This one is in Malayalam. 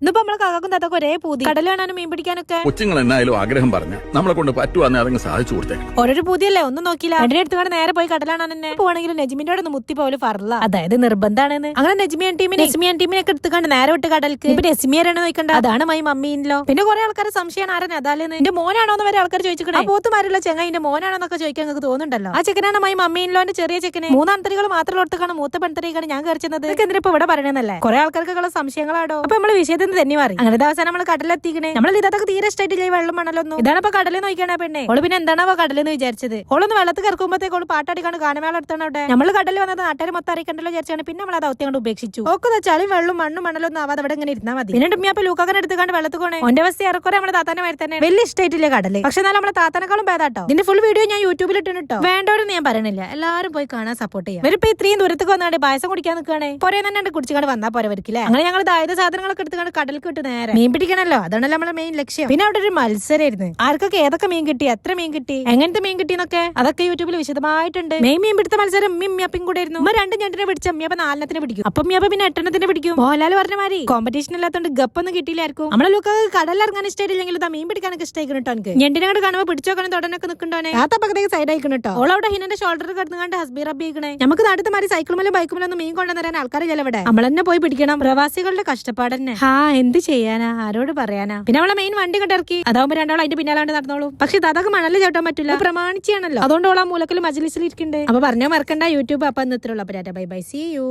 ഇന്നിപ്പോ നമ്മളെ കാക്കും താത്തൊക്കെ ഒരേ പൂതി കടൽ കാണാനും മീൻ പിടിക്കാനൊക്കെ കൊച്ചുങ്ങൾ എന്നായാലും ആഗ്രഹം പറഞ്ഞ് നമ്മളെ കൊണ്ട് പറ്റുവാന്നെ അതങ്ങ് സാധിച്ചു കൊടുത്തേക്കണം. ഓരോരു പൂതിയല്ലേ ഒന്നും നോക്കില്ല രണ്ടിനെ എടുത്തുകൊണ്ട് നേരെ പോയി കടലാണാൻ തന്നെ പോവാണെങ്കിലും നജ്മിന്റെ ഒന്ന് മുത്തി പോലെ ഫറല അതായത് നിർബന്ധാണെന്ന് അങ്ങനെ നജ്മിയൻ ടീമിനൊക്കെ എടുത്തുകൊണ്ട് നേരെ വിട്ട് കടൽക്ക് ഇപ്പൊ നസ്മിയാരാണ് നോക്കണ്ട അതാണ് മൈ മമ്മീനല്ലോ പിന്നെ കുറെ ആൾക്കാരെ സംശയമാണ് ആരാ അതാലെന്ന് എന്റെ മോനാണോന്ന് വരെ ആൾക്കാർ ചോദിച്ചിട്ട് പോത്തുമാരുള്ള ചെങ്ങായിന്റെ മോനാണോന്നൊക്കെ ചോദിക്കാൻ നിങ്ങൾക്ക് തോന്നുന്നുണ്ടല്ലോ ആ ചെക്കനാണ് മൈ മമ്മീനിലോന്റെ ചെറിയ ചെക്കന് മൂന്നാന്തരികൾ മാത്രം ഒട്ടുക്കാണ് മൂത്ത പെൺതരികാണ് ഞാൻ കയറിച്ചത് എന്തിനാ ഇവിടെ പറയണെന്നല്ലേ കുറെ ആൾക്കാർക്കുള്ള സംശയങ്ങളാടോ അപ്പൊ നമ്മള് വിഷയത്തിൽ തന്നെ മാറി അങ്ങനെ ദിവസം നമ്മൾ കടലെത്തിക്കണേ നമ്മൾ ഇതൊക്കെ തീരെ ഇഷ്ടമായിട്ടില്ല ഈ വെള്ളം മണലൊന്നും ഇതാണ് ഇപ്പൊ കടലിൽ നോക്കിയാണ് പെണ്ണെ ഓള് പിന്നെ എന്താണോ കടലെന്ന് വിചാരിച്ചത് ഓളൊന്ന് വെള്ളത്തിൽ കിറക്കുമ്പോഴത്തേക്ക് ഓള് പാട്ടടിക്കാണ്ട് ഗാനമേള എടുത്താണ് അവിടെ നമ്മൾ കടലിൽ വന്നത് നാട്ടുകാരെ മൊത്തം അറിയിക്കണ്ടല്ലോ വിചാരിച്ചാണ് പിന്നെ നമ്മൾ അത് ഔത്തിയാണ്ട് ഉപേക്ഷിച്ചു ഒക്കെ ചളി വെള്ളം മണ്ണും മണലൊന്നും ആവാതെ അവിടെ ഇങ്ങനെ ഇരുന്നാൽ മതി പിന്നെ ഉമ്മിയപ്പോ ലൂക്കാക്കനെ എടുത്തുകൊണ്ട് വെള്ളത്തിൽ പോണേ ഓന്റെ അവസ്ഥ ഇറക്കുറെ നമ്മുടെ താത്താനെ വരെ തന്നെ വലിയ ഇഷ്ടമായിട്ടില്ല കടല് പക്ഷെ എന്നാൽ നമ്മളെ താത്തനേക്കാളും ഭേദാട്ടോ ഇതിന്റെ ഫുൾ വീഡിയോ ഞാൻ യൂട്യൂബിൽ ഇട്ടിട്ടോ വേണ്ടോരെന്ന് ഞാൻ പറയണില്ല എല്ലാവരും പോയി കാണാൻ സപ്പോർട്ട് ചെയ്യാം ഇവരിപ്പോ ഇത്രയും ദൂരത്തേക്ക് വന്നാണ്ട് പായസം കുടിക്കാൻ നിൽക്കുകയാണെ പോരെ തന്നെ കുടിച്ചുകൊണ്ട് വന്നാൽ പോരവർക്കില്ലേ അങ്ങനെ ഞങ്ങൾ ആയുധ സാധനങ്ങളൊക്കെ എടുത്തുകൊണ്ട് കടലിൽ കിട്ടും നേരെ മീൻ പിടിക്കണല്ലോ അതാണല്ലോ നമ്മുടെ മെയിൻ ലക്ഷ്യം പിന്നെ അവിടെ ഒരു മത്സരമായിരുന്നു ആർക്കൊക്കെ ഏതൊക്കെ മീൻ കിട്ടി എത്ര മീൻ കിട്ടി എങ്ങനത്തെ മീൻ കിട്ടിയെന്നൊക്കെ അതൊക്കെ യൂട്യൂബിൽ വിശദമായിട്ടുണ്ട് മെയിൻ മീൻ പിടുത്ത മത്സരം ഉമ്മിയപ്പും കൂടെ ആയിരുന്നു ഉമ്മ 2 ഞണ്ടിനെ പിടിച്ച ഉമ്മിയപ്പ 4 പിടിക്കും അപ്പം ഉമ്മിയപ്പ പിന്നെ 8 പിടിക്കും മോഹൻലാൽ പറഞ്ഞ മാതിരി കോമ്പറ്റീഷൻ ഇല്ലാത്തോണ്ട് ഗപ്പൊന്നും കിട്ടിയില്ലായിരിക്കും നമ്മളെ ലുക്കൊക്കെ കടലിറങ്ങാൻ ഇഷ്ടമായില്ലെങ്കിൽ മീൻ പിടിക്കാനൊക്കെ ഇഷ്ടമായിക്കണം കേട്ടോ എനിക്ക് ഞണ്ടിനോട് കാണുമ്പോൾ പിടിച്ചോക്കണം തൊടനൊക്കെ നിൽക്കണ്ടോനെ ആ തപ്പക്കത്തേക്ക് സൈഡ് ആയിക്കണം കേട്ടോ ഓളവിടെ ഹിനന്റെ ഷോൾഡർ കിടന്നുകൊണ്ട് ഹസ്ബി റബ്ബി ആയിക്കണേ നമുക്ക് നാട്ടിൽ മാറി സൈക്കിളുമല്ലോ ബൈക്കുമല്ലോ മീൻ കൊണ്ടുവരാൻ ആൾക്കാർ ചെലവിടെ നമ്മൾ തന്നെ പോയി പിടിക്കണം പ്രവാസികളുടെ കഷ്ടപ്പാട് തന്നെ എന്ത് ചെയ്യാനാ ആരോട് പറയാനാ പിന്നെ അവളെ മെയിൻ വണ്ടി കണ്ടിറക്കി അതാവുമ്പോ രണ്ടാളും അതിന്റെ പിന്നാലാണ്ട് നടന്നോളൂ പക്ഷെ അതൊക്കെ മണല് ചവിട്ടാൻ പറ്റില്ല പ്രമാണിച്ചാണല്ലോ അതുകൊണ്ട് ഓളാ മൂലക്കൽ മജ്ലിസിൽ ഇരിക്കണ്ടേ അപ്പൊ പറഞ്ഞോ മറക്കണ്ട യൂട്യൂബ് അപ്പൊ ഇന്നത്തിലുള്ള ബൈ ബൈ സീ യു